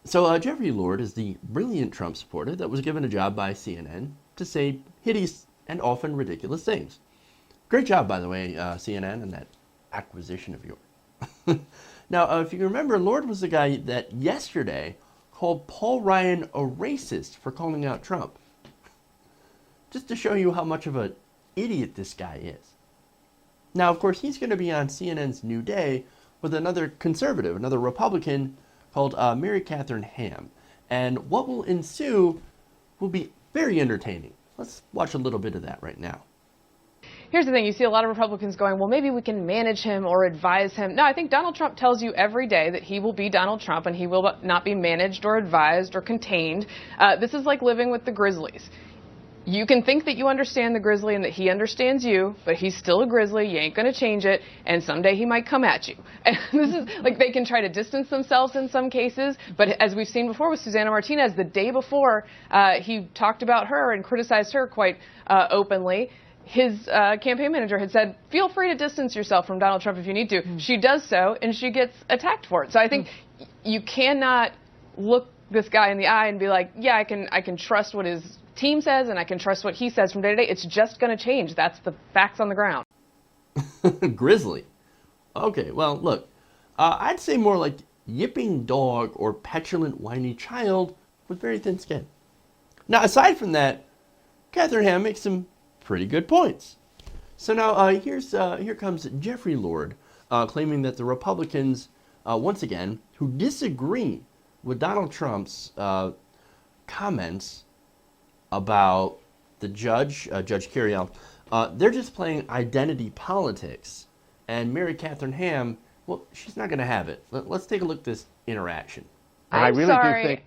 So Jeffrey Lord is the brilliant Trump supporter that was given a job by CNN to say hideous and often ridiculous things. Great job, by the way, CNN, and that acquisition of yours. Now, if you remember, Lord was the guy that yesterday called Paul Ryan a racist for calling out Trump. Just to show you how much of an idiot this guy is. Now, of course, he's going to be on CNN's New Day with another conservative, another Republican, called Mary Katherine Ham. And what will ensue will be very entertaining. Let's watch a little bit of that right now. Here's the thing, you see a lot of Republicans going, well, maybe we can manage him or advise him. No, I think Donald Trump tells you every day that he will be Donald Trump and he will not be managed or advised or contained. This is like living with the grizzlies. You can think that you understand the grizzly and that he understands you, but he's still a grizzly. You ain't going to change it, and someday he might come at you. And this is like they can try to distance themselves in some cases, but as we've seen before with Susana Martinez, the day before he talked about her and criticized her quite openly. His campaign manager had said, feel free to distance yourself from Donald Trump if you need to. She does so, and she gets attacked for it. So I think you cannot look this guy in the eye and be like, yeah, I can trust what his team says and I can trust what he says from day to day. It's just going to change. That's the facts on the ground. Grizzly. Okay, well, look, I'd say more like yipping dog or petulant, whiny child with very thin skin. Now, aside from that, Katherine Ham makes some pretty good points. So now here comes Jeffrey Lord claiming that the Republicans, once again, who disagree with Donald Trump's comments about the judge, Judge Curiel, they're just playing identity politics. And Mary Katherine Ham, well, she's not going to have it. Let's take a look at this interaction. I'm sorry,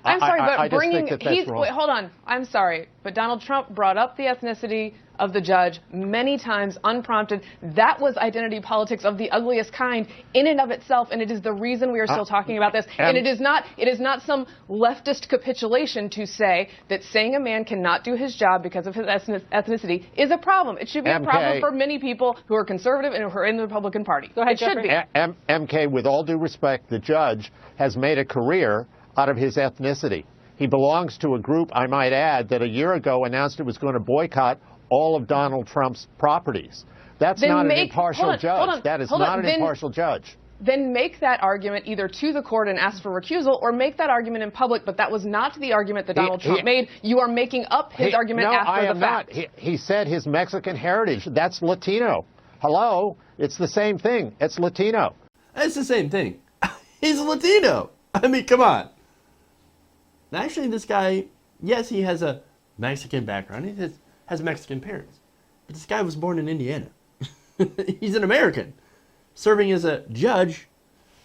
but bringing wait, hold on. I'm sorry, but Donald Trump brought up the ethnicity of the judge many times, unprompted. That was identity politics of the ugliest kind in and of itself, and it is the reason we are still talking about this. And it is not some leftist capitulation to say that saying a man cannot do his job because of his ethnicity is a problem. It should be a problem for many people who are conservative and who are in the Republican Party. Go ahead, Jeffrey. MK, with all due respect, the judge has made a career out of his ethnicity. He belongs to a group, I might add, that a year ago announced it was going to boycott all of Donald Trump's properties. That's not an impartial judge. That is not an impartial judge. Then make that argument either to the court and ask for recusal, or make that argument in public. But that was not the argument that Donald Trump made. You are making up his argument after the fact. Not. He said his Mexican heritage. That's Latino. Hello? It's the same thing. It's Latino. It's the same thing. He's a Latino. I mean, come on. Actually, this guy, yes, he has a Mexican background. He has Mexican parents. But this guy was born in Indiana. He's an American, serving as a judge,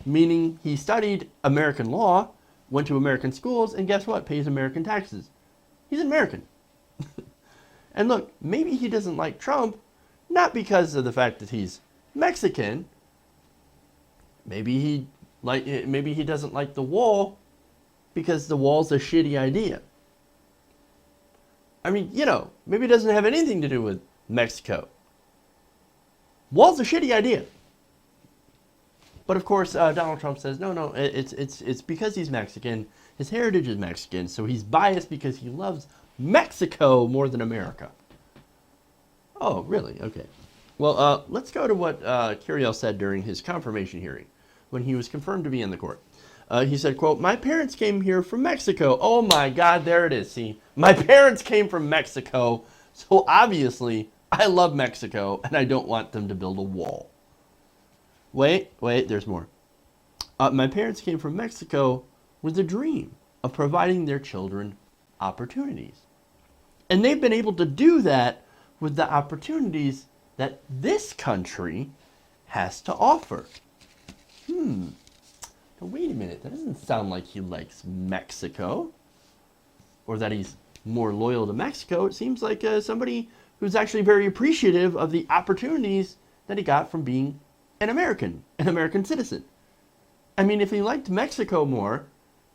meaning he studied American law, went to American schools, and guess what? Pays American taxes. He's an American. And look, maybe he doesn't like Trump, not because of the fact that he's Mexican. Maybe he doesn't like the wall because the wall's a shitty idea. I mean, maybe it doesn't have anything to do with Mexico. Wall's a shitty idea. But of course, Donald Trump says, no, it's because he's Mexican. His heritage is Mexican, so he's biased because he loves Mexico more than America. Oh, really? Okay. Well, let's go to what Curiel said during his confirmation hearing when he was confirmed to be in the court. He said, quote, "My parents came here from Mexico." Oh my God, there it is. See, my parents came from Mexico, so obviously I love Mexico and I don't want them to build a wall. Wait, there's more. My parents came from Mexico with a dream of providing their children opportunities. And they've been able to do that with the opportunities that this country has to offer. Now, wait a minute, that doesn't sound like he likes Mexico, or that he's more loyal to Mexico. It seems like somebody who's actually very appreciative of the opportunities that he got from being an American citizen. I mean, if he liked Mexico more,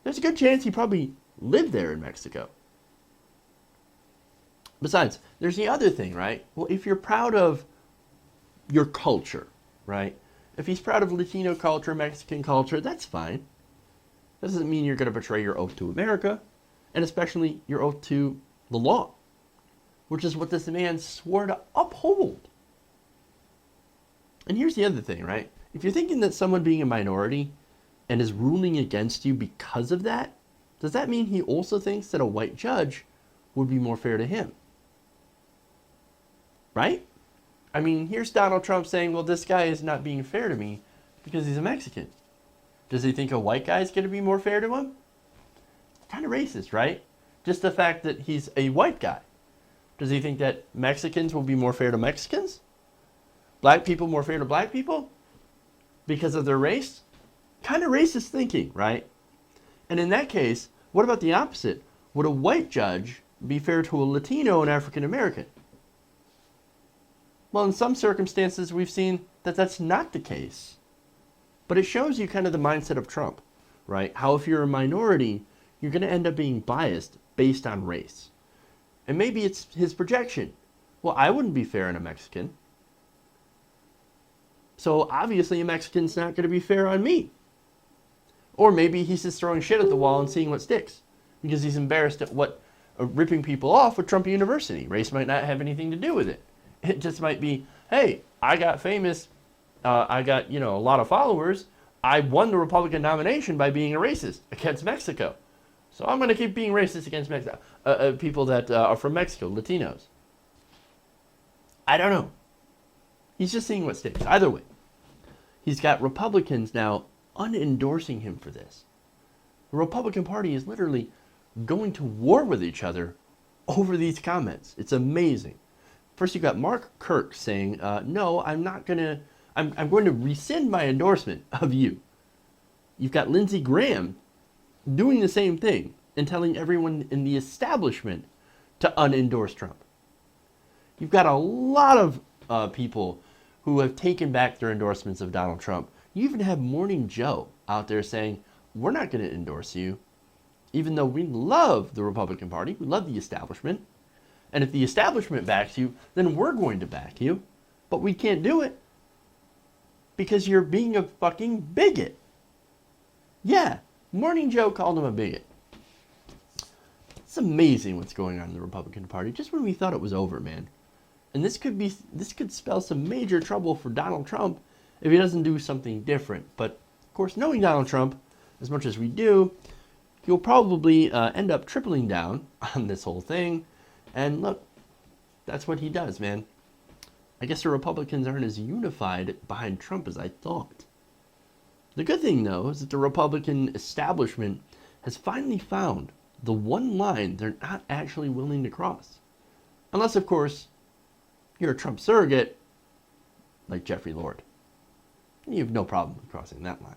there's a good chance he probably lived there in Mexico. Besides, there's the other thing, right? Well, if you're proud of your culture, right? If he's proud of Latino culture, Mexican culture, that's fine. That doesn't mean you're going to betray your oath to America, and especially your oath to the law, which is what this man swore to uphold. And here's the other thing, right? If you're thinking that someone being a minority and is ruling against you because of that, does that mean he also thinks that a white judge would be more fair to him? Right? I mean, here's Donald Trump saying, well, this guy is not being fair to me because he's a Mexican. Does he think a white guy is going to be more fair to him? Kind of racist, right? Just the fact that he's a white guy. Does he think that Mexicans will be more fair to Mexicans? Black people more fair to black people? Because of their race? Kind of racist thinking, right? And in that case, what about the opposite? Would a white judge be fair to a Latino and African American? Well, in some circumstances, we've seen that that's not the case. But it shows you kind of the mindset of Trump, right? How if you're a minority, you're going to end up being biased based on race. And maybe it's his projection. Well, I wouldn't be fair on a Mexican. So obviously a Mexican's not going to be fair on me. Or maybe he's just throwing shit at the wall and seeing what sticks. Because he's embarrassed at what ripping people off with Trump University. Race might not have anything to do with it. It just might be, hey, I got famous. I got, a lot of followers. I won the Republican nomination by being a racist against Mexico. So I'm going to keep being racist against Mexico. People that are from Mexico, Latinos. I don't know. He's just seeing what sticks. Either way, he's got Republicans now unendorsing him for this. The Republican Party is literally going to war with each other over these comments. It's amazing. First, you got Mark Kirk saying, no, I'm going to rescind my endorsement of you. You've got Lindsey Graham doing the same thing and telling everyone in the establishment to unendorse Trump. You've got a lot of people who have taken back their endorsements of Donald Trump. You even have Morning Joe out there saying, we're not going to endorse you, even though we love the Republican Party, we love the establishment. And if the establishment backs you, then we're going to back you. But we can't do it because you're being a fucking bigot. Yeah, Morning Joe called him a bigot. It's amazing what's going on in the Republican Party just when we thought it was over, man. And this could spell some major trouble for Donald Trump if he doesn't do something different. But of course, knowing Donald Trump as much as we do, he'll probably end up tripling down on this whole thing. And look, that's what he does, man. I guess the Republicans aren't as unified behind Trump as I thought. The good thing, though, is that the Republican establishment has finally found the one line they're not actually willing to cross. Unless, of course, you're a Trump surrogate like Jeffrey Lord. You have no problem crossing that line.